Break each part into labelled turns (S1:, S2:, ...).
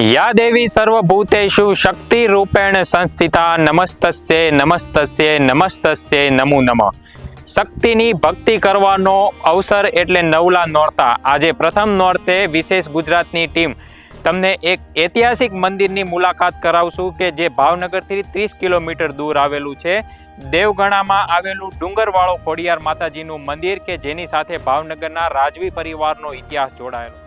S1: યા દેવી સર્વભૂતેષુ શક્તિરૂપેણ સંસ્થિતા નમસ્તસ્ય નમસ્તસ્ય નમસ્તસ્ય નમો નમઃ. શક્તિની ભક્તિ કરવાનો અવસર એટલે નવલા નોરતા. આજે પ્રથમ નોરતે વિશેષ ગુજરાતની ટીમ તમને એક ઐતિહાસિક મંદિરની મુલાકાત કરાવશું કે જે ભાવનગરથી 30 કિલોમીટર દૂર આવેલું છે. દેવગણામાં આવેલું ડુંગરવાળો ખોડિયાર માતાજીનું મંદિર કે જેની સાથે ભાવનગરના રાજવી પરિવારનો ઇતિહાસ જોડાયેલો.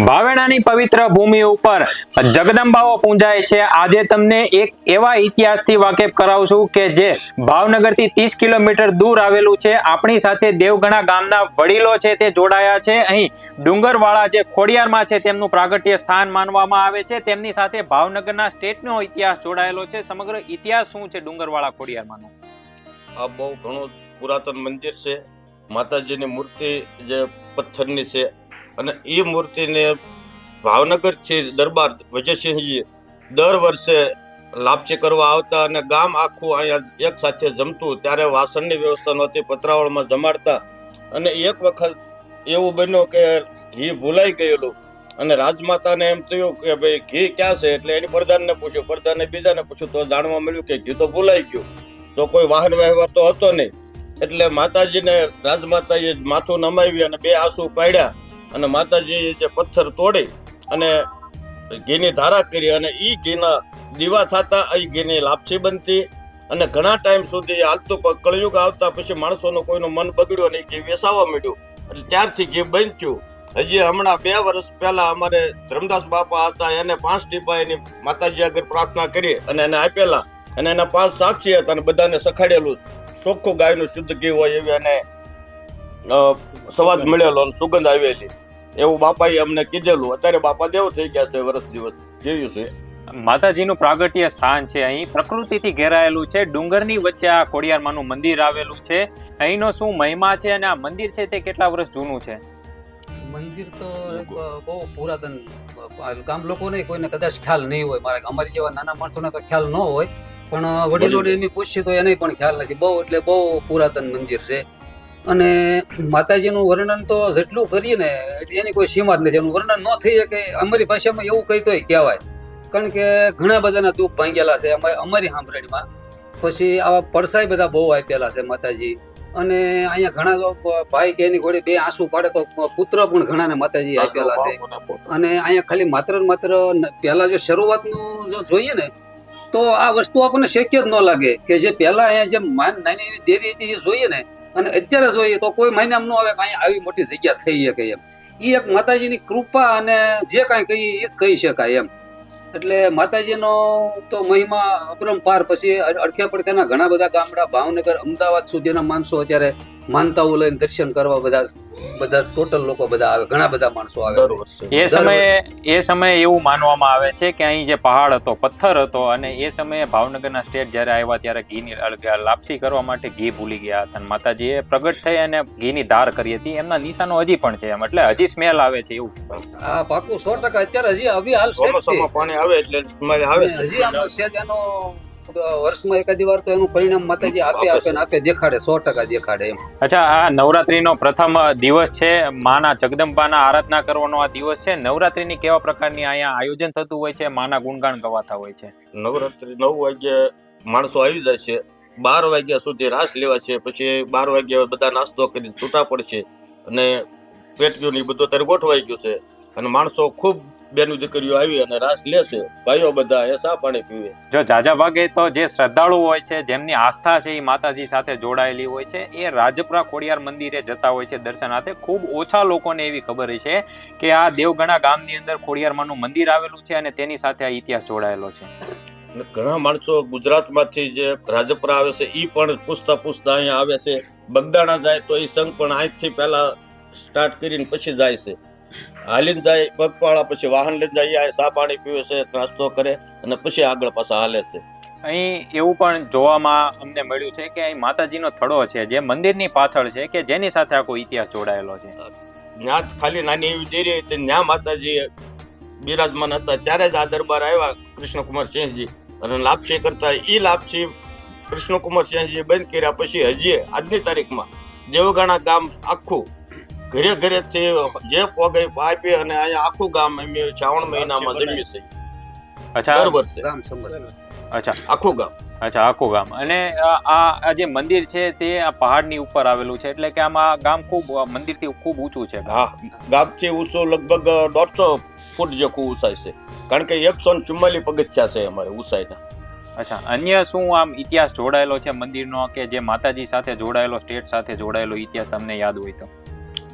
S1: ભાવેણાની પવિત્ર ભૂમિ ઉપર જગદંબાઓ પૂજાય છે. આજે તમને એક એવા ઇતિહાસથી વાકેફ કરાવશું કે જે ભાવનગરથી 30 કિલોમીટર દૂર આવેલું છે. આપણી સાથે દેવગણા ગામના વડીલો છે તે જોડાયા છે. અહીં ડુંગરવાળા જે ખોડિયારમાં છે તેમનું પ્રાગટ્ય સ્થાન માનવામાં આવે છે. તેમની સાથે ભાવનગરના સ્ટેટનો ઇતિહાસ જોડાયેલો છે. સમગ્ર ઇતિહાસ શું છે ડુંગરવાળા ખોડિયારમાંનો?
S2: આ બહુ ઘણું પુરાતન મંદિર છે. માતાજીની મૂર્તિ જે પથ્થરની છે અને એ મૂર્તિને ભાવનગરથી દરબાર વિજયસિંહજી દર વર્ષે લાપસી કરવા આવતા અને ગામ આખું અહીંયા એક સાથે જમતું. ત્યારે વાસણની વ્યવસ્થા નહોતી, પતરાવળમાં જમાડતા. અને એક વખત એવું બન્યું કે ઘી ભૂલાઈ ગયેલું અને રાજમાતાને એમ થયું કે ભાઈ ઘી ક્યાં છે, એટલે એની પ્રધાનને પૂછ્યું, પ્રધાને બીજાને પૂછ્યું તો જાણવા મળ્યું કે ઘી તો ભૂલાઈ ગયું. તો કોઈ વાહન વ્યવહાર તો હતો નહીં, એટલે માતાજીને રાજમાતાએ માથું નમાવી અને 2 આંસુ પાડ્યા અને માતાજી જે પથ્થર તોડી અને ઘીની ધારા કરી અને એ ઘીના દીવા થતા એ ઘીની લાપસી બનતી. અને ઘણા ટાઈમ સુધી હાલતું કળયુગ આવતા પછી માણસોનું કોઈનું મન બગડ્યું અને ઘી વેસાવા માંડ્યું એટલે ત્યારથી ઘી બન્યું. હજી હમણાં 2 વર્ષ પહેલા અમારે ધર્મદાસ બાપા હતા, એને 5 ટીપા એની માતાજી આગળ પ્રાર્થના કરી અને એને આપેલા અને એના 5 સાક્ષી હતા અને બધાને સખાડેલું ચોખ્ખું ગાયનું શુદ્ધ ઘી હોય એવી અને સ્વાદ મળેલો અને સુગંધ આવેલી એવું બાપાએ અમને કીધેલું. અત્યારે બાપા દેવ થઈ ગયા છે, વર્ષ દિવસ જેવ્યું છે.
S1: માતાજીનું પ્રાગટ્ય સ્થાન છે અહીં પ્રકૃતિથી ઘેરાયેલું છે. ડુંગરની વચ્ચે આ ખોડિયારમાંનું મંદિર આવેલું છે. અહીંનો શું મહિમા છે અને આ મંદિર છે તે કેટલા વર્ષ જૂનું છે?
S3: મંદિર તો બહુ પુરાતન, ગામ લોકોને કોઈને કદાચ ખ્યાલ નહીં હોય, અમારી જેવા નાના માણસોને તો ખ્યાલ ન હોય, પણ વડીલોને એમની પૂછીએ તો એને પણ ખ્યાલ નથી. બહુ એટલે બહુ પુરાતન મંદિર છે. અને માતાજીનું વર્ણન તો જેટલું કરીએ ને એની કોઈ સીમા જ નથી. એનું વર્ણન ન થઈ શકે અમારી ભાષામાં એવું કહી તોય કહેવાય, કારણ કે ઘણા બધાના દુઃખ ભાંગેલા છે અમારી સાંભળણીમાં. પછી આવા પડસાઈ બધા બહુ આપેલા છે માતાજી. અને અહીંયા ઘણા ભાઈ કે એની ઘોડી 2 આંસુ પાડે તો પુત્ર પણ ઘણાને માતાજી આપેલા છે. અને અહીંયા ખાલી માત્ર પહેલા જો શરૂઆતનું જો જોઈએ ને તો આ વસ્તુ આપણને શક્ય જ ન લાગે કે જે પહેલા અહીંયા જેમ નાની એવી દેવી હતી એ જોઈએ ને અને અત્યારે જોઈએ તો કોઈ માયને એમ ન આવે કે અહીંયા આવી મોટી જગ્યા થઈ શકે એમ. એ એક માતાજીની કૃપા અને જે કાંઈ કહીએ એ જ કહી શકાય એમ. એટલે માતાજીનો તો મહિમા અપરંપાર. પછી અડખે પડખેના ઘણા બધા ગામડા, ભાવનગર, અમદાવાદ સુધીના માણસો અત્યારે માનતાઓ લઈને દર્શન કરવા બધા ટોટલ લોકો બધા આવે, ઘણા બધા માણસો આવે.
S1: એ સમયે એવું માનવામાં આવે છે કે અહીં જે પહાડ હતો, પથ્થર હતો, અને એ સમયે ભાવનગરના સ્ટેટ જ્યારે આવ્યા ત્યારે ઘીની લાપસી કરવા માટે ઘી ભૂલી ગયા હતા. માતાજીએ પ્રગટ થઈ અને ઘીની ધાર કરી હતી. એમના નિશાનો હજી પણ છે એમ, એટલે હજી સ્મેલ આવે છે એવું.
S3: હા, પાકું 100%. અત્યારે હજી હાલ
S2: પાણી આવે એટલે
S3: હજી આમ છે એનો વર્ષમાં એકાદી વાર તો એનું પરિણામ માતાજી આપે દેખાડે, 100% દેખાડે એમ.
S1: અચ્છા, આ નવરાત્રીનો પ્રથમ દિવસ છે, માના જગદંબાના આરાધના કરવાનો આ દિવસ છે. નવરાત્રીની કેવા પ્રકારની અહીંયા આયોજન થતું હોય છે? માના ગુણગાન ગવાતા હોય છે.
S2: નવરાત્રી 9 વાગ્યે માણસો આવી જાય છે, 12 વાગ્યા સુધી રાસ લેવા છે. પછી 12 વાગ્યે બધા નાસ્તો કરીને છૂટા પડશે અને પેટીયું ને બધું અત્યારે ગોઠવાઈ ગયું છે અને માણસો ખૂબ બેનું દીકરીઓ આવી અને રાસ લેશે. ભાઈઓ બધા એ ચા પાણી પીવે.
S1: જો જાજા ભાગે તો જે શ્રદ્ધાળુ હોય છે, જેમની આસ્થા છે એ માતાજી સાથે જોડાયેલી હોય છે, એ રાજપુરા ખોડિયાર મંદિરે જતા હોય છે દર્શનાર્થે. ખૂબ ઓછા લોકોને એવી ખબર છે કે આ દેવગણા ગામની અંદર ખોડિયારમાંનું મંદિર આવેલું છે અને તેની સાથે આ ઇતિહાસ જોડાયેલો છે.
S2: ઘણા માણસો ગુજરાતમાંથી જે રાજપુરા આવે છે એ પણ પૂછતા અહીંયા આવે છે. બગદાણા જાય તો એ સંઘ પણ અહીંથી પહેલા સ્ટાર્ટ કરીને પછી જાય છે. હાલીને જાય પગપાળા, પછી વાહન લઈને જાય, ચા પાણી પીવે છે, નાસ્તો કરે અને પછી આગળ પાછા હાલે છે.
S1: અહીં એવું પણ જોવામાં અમને મળ્યું છે કે અહીં માતાજીનો થડો છે જે મંદિરની પાછળ છે કે જેની સાથે આખો ઇતિહાસ જોડાયેલો છે.
S2: ત્યાં ખાલી નાની એવી દેરી હતી, ત્યાં માતાજી બિરાજમાન હતા. ત્યારે જ આ દરબાર આવ્યા કૃષ્ણકુમાર સિંહજી અને લાપસી કરતા. એ લાપસી કૃષ્ણકુમાર સિંહજી બંધ કર્યા પછી હજી આજની તારીખમાં દેવગાણા ગામ આખું ઘરે ઘરેથી જે પોગે આપી અને અહીંયા આખું ગામ અમે શ્રાવણ મહિનામાં જમીએ છીએ
S1: અચ્છા
S2: દર વર્ષે.
S3: ગામ સંબંધ
S1: અચ્છા
S2: આખું ગામ.
S1: અચ્છા આખું ગામ. અને આ જે મંદિર છે તે આ પહાડની ઉપર આવેલું છે એટલે કે આમાં ગામ ખૂબ મંદિરથી ખૂબ ઊંચું છે.
S2: હા, ગામથી ઊંચો લગભગ 150 ફૂટ જેટલું ઊંચાઈ છે, કારણ કે 144 પગથિયા છે અમારે ઊંચાઈના.
S1: અચ્છા, અન્ય શું આમ ઇતિહાસ જોડાયેલો છે મંદિરનો કે જે માતાજી સાથે જોડાયેલો, સ્ટેટ સાથે જોડાયેલો ઇતિહાસ તમને યાદ હોય તો?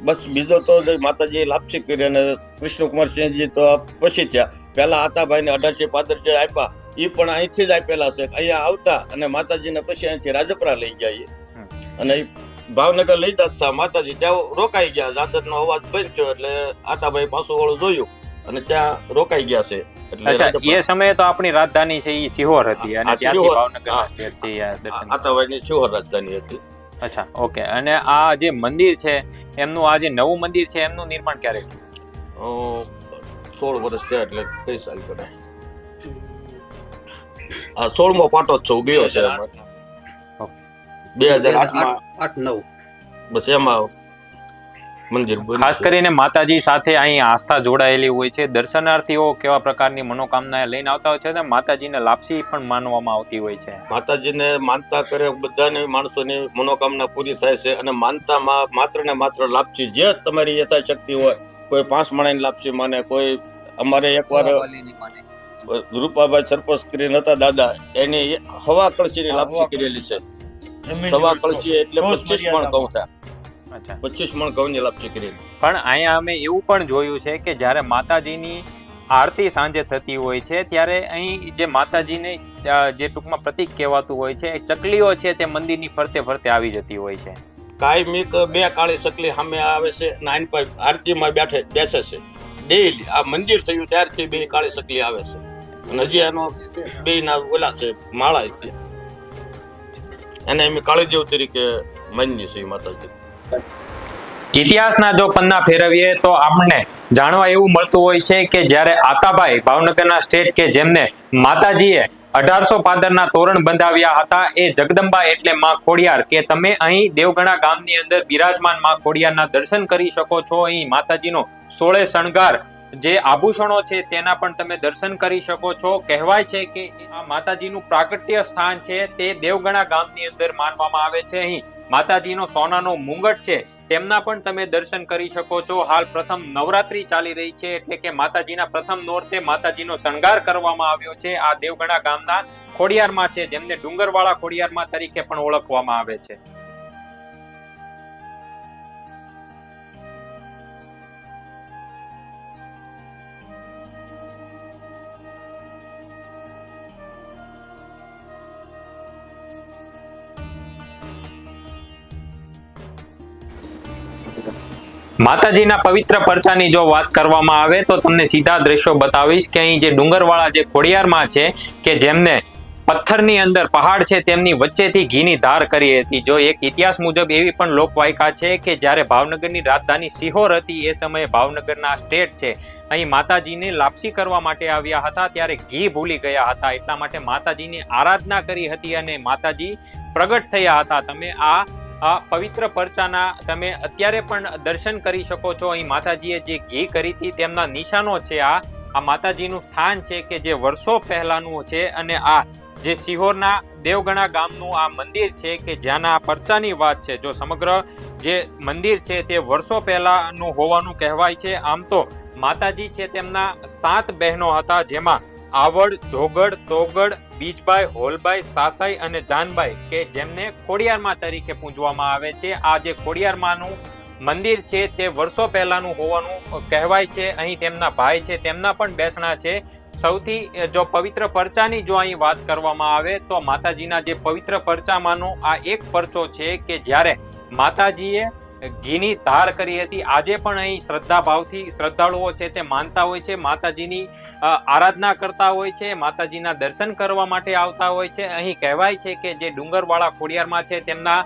S2: બસ બીજો તો માતાજીએ લાપસી કરી અને કૃષ્ણકુમાર સિંહજી તો પછી થયા. પહેલા આતાભાઈને 18 પાદર જે આપ્યા એ પણ અહીંથી જ આપેલા છે. અહીંયા આવતા અને માતાજીને પછી અહીંથી રાજપરા લઈ ગયા અને ભાવનગર લઈ જતા માતાજી ત્યાં રોકાઈ ગયા. દાદરનો અવાજ બંધ થયો એટલે આતાભાઈ પાછું વાળું જોયું અને ત્યાં રોકાઈ ગયા છે.
S1: અચ્છા, એ સમયે તો આપણી રાજધાની છે એ સિહોર હતી અને ત્યાંથી ભાવનગર દર્શન.
S2: આતાભાઈની સિહોર રાજધાની હતી.
S1: અચ્છા, ઓકે. અને આ જે મંદિર છે એમનું, આ જે નવું મંદિર છે એમનું નિર્માણ ક્યારે થયું?
S2: 16 વર્ષ થયા એટલે કઈ સાલ કરાય. આ 16મો પાટો જ ગયો છે 2008માં
S3: 8-9
S2: બસ એમાં મંદિર બન્યું.
S1: ખાસ કરીને માતાજી સાથે અહીં આસ્થા જોડાયેલી હોય છે. દર્શનાર્થીઓ કેવા પ્રકારની મનોકામના લઈને આવતા હોય છે અને માતાજીને લાપસી પણ માનવામાં આવતી હોય છે.
S2: માતાજીને માનતા કરે બધાને માણસોની મનોકામના પૂરી થાય છે અને માનતામાં માત્ર ને માત્ર લાપસી જે તમારી યથાશક્તિ હોય. કોઈ 5 માણસની લાપસી માને, કોઈ અમારે એકવાર રૂપાભાઈ સરપંચ કરીને હતા દાદા, એની હવા કળશીની લાપસી કરેલી છે. સવા કળશી એટલે 25 મણ ઘઉં થાય.
S1: અચ્છા,
S2: 25 મણ ઘઉંની લાપસી કરેલી.
S1: પણ અહીંયા અમે એવું પણ જોયું છે કે જ્યારે માતાજીની આરતી સાંજે થતી હોય છે ત્યારે અહીં જે માતાજીને જે ટૂંકમાં પ્રતીક કહેવાતું હોય છે, ચકલીઓ છે તે મંદિરની ફરતે ફરતે આવી જતી હોય છે.
S2: કાયમિક 2 કાળી ચકલી સામે આવે છે, 9 પાઇપ આરતીમાં બેસે છે ડેઈલી. આ મંદિર થયું ત્યારથી 2 કાળી ચકલી આવે છે અને હજી એનો 2 ના ઓલા છે માળા, એને અમે કાળીદેવ તરીકે માનીએ છીએ માતાજી.
S1: ઇતિહાસના જો પન્ના ફેરવીએ તો આપણને જાણવા એવું મળતું હોય છે કે જ્યારે આતાભાઈ ભાવનગરના સ્ટેટ કે જેમને માતાજીએ 1800 પાદરના તોરણ બંધાવ્યા હતા, એ જગદંબા એટલે માં ખોડિયાર કે તમે અહીં દેવગણા ગામની અંદર બિરાજમાન માં ખોડિયારના દર્શન કરી શકો છો. અહીં માતાજીનો 16 શણગાર જે આભૂષણો છે તેના પણ તમે દર્શન કરી શકો છો. કહેવાય છે કે આ માતાજીનું પ્રાગટ્ય સ્થાન છે તે દેવગણા ગામની અંદર માનવામાં આવે છે. અહીં માતાજીનો સોનાનો મુંગટ છે તેમના પણ તમે દર્શન કરી શકો છો. હાલ પ્રથમ નવરાત્રી ચાલી રહી છે એટલે કે માતાજીના પ્રથમ નોરતે માતાજીનો શણગાર કરવામાં આવ્યો છે. આ દેવગણા ગામના ખોડિયારમાં છે જેમને ડુંગરવાળા ખોડિયારમાં તરીકે પણ ઓળખવામાં આવે છે. માતાજીના પવિત્ર પરચાની જો વાત કરવામાં આવે તો તમને સીધા દ્રશ્યો બતાવીશ કે અહીં જે ડુંગરવાળા જે ખોડિયારમાં છે કે જેમને પથ્થરની અંદર પહાડ છે તેમની વચ્ચેથી ઘીની ધાર કરી હતી. જો એક ઇતિહાસ મુજબ એવી પણ લોકવાયકા છે કે જ્યારે ભાવનગરની રાજધાની સિહોર હતી એ સમયે ભાવનગરના સ્ટેટ છે અહીં માતાજીને લાપસી કરવા માટે આવ્યા હતા ત્યારે ઘી ભૂલી ગયા હતા, એટલા માટે માતાજીની આરાધના કરી હતી અને માતાજી પ્રગટ થયા હતા. તમે આ પવિત્ર પરચાના તમે અત્યારે પણ દર્શન કરી શકો છો. અહીં માતાજીએ જે ઘી કરી હતી તેમના નિશાનો છે. આ માતાજીનું સ્થાન છે કે જે વર્ષો પહેલાનું છે અને આ જે સિહોરના દેવગણા ગામનું આ મંદિર છે કે જ્યાંના પરચાની વાત છે. જો સમગ્ર જે મંદિર છે તે વર્ષો પહેલાનું હોવાનું કહેવાય છે. આમ તો માતાજી છે તેમના 7 બહેનો હતા જેમાં આવડ, જોગડ, તોગડ, બીજબાઈ, હોલબાઈ, સાસાઈ અને જાનબાઈ કે જેમને ખોડિયારમાં તરીકે પૂજવામાં આવે છે. આ જે ખોડિયારમાંનું મંદિર છે તે વર્ષો પહેલાનું હોવાનું કહેવાય છે. અહીં તેમના ભાઈ છે તેમના પણ બેસણા છે. સૌથી જો પવિત્ર પરચાની જો અહીં વાત કરવામાં આવે તો માતાજીના જે પવિત્ર પરચામાંનો આ એક પરચો છે કે જ્યારે માતાજીએ ઘીની ધાર કરી હતી. આજે પણ અહીં શ્રદ્ધા ભાવથી શ્રદ્ધાળુઓ છે તે માનતા હોય છે, માતાજીની આરાધના કરતા હોય છે, માતાજીના દર્શન કરવા માટે આવતા હોય છે. અહીં કહેવાય છે કે જે ડુંગરવાળા ખોડિયારમાં છે તેમના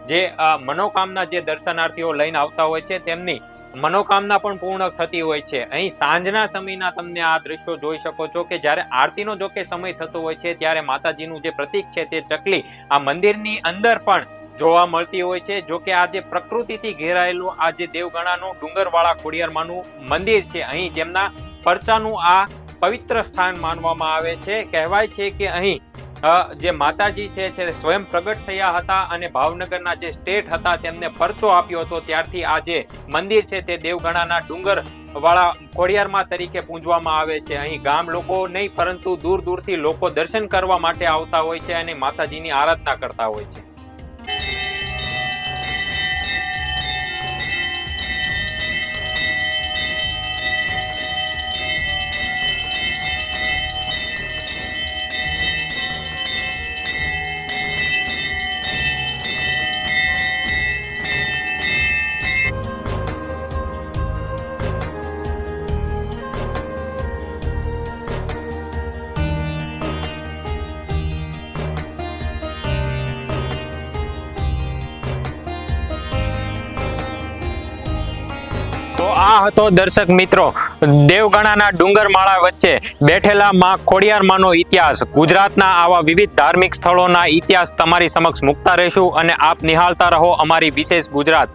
S1: જે મનોકામના જે દર્શનાર્થીઓ લઈને આવતા હોય છે તેમની મનોકામના પણ પૂર્ણ થતી હોય છે. અહીં સાંજના સમયના તમને આ દ્રશ્યો જોઈ શકો છો કે જ્યારે આરતીનો જો કે સમય થતો હોય છે ત્યારે માતાજીનું જે પ્રતીક છે તે ચકલી આ મંદિરની અંદર પણ જોવા મળતી હોય છે. જો કે આ જે પ્રકૃતિથી ઘેરાયેલું આ જે દેવગણાનું ડુંગરવાળા ખોડિયારમાંનું મંદિર છે, અહીં જેમના પરચાનું આ પવિત્ર સ્થાન માનવામાં આવે છે. કહેવાય છે કે અહીં જે માતાજી છે સ્વયં પ્રગટ થયા હતા અને ભાવનગરના જે સ્ટેટ હતા તેમને પરચો આપ્યો હતો. ત્યારથી આ જે મંદિર છે તે દેવગણાના ડુંગર વાળા ખોડિયારમાં તરીકે પૂજવામાં આવે છે. અહીં ગામ લોકો નહીં પરંતુ દૂર દૂરથી લોકો દર્શન કરવા માટે આવતા હોય છે અને માતાજીની આરાધના કરતા હોય છે. તો આ હતો દર્શક મિત્રો દેવગણાના ડુંગરમાળા વચ્ચે બેઠેલા માં ખોડિયારમાંનો ઇતિહાસ. ગુજરાતના આવા વિવિધ ધાર્મિક સ્થળોના ઇતિહાસ તમારી સમક્ષ મૂકતા રહીશું અને આપ નિહાળતા રહો અમારી વિશેષ ગુજરાત.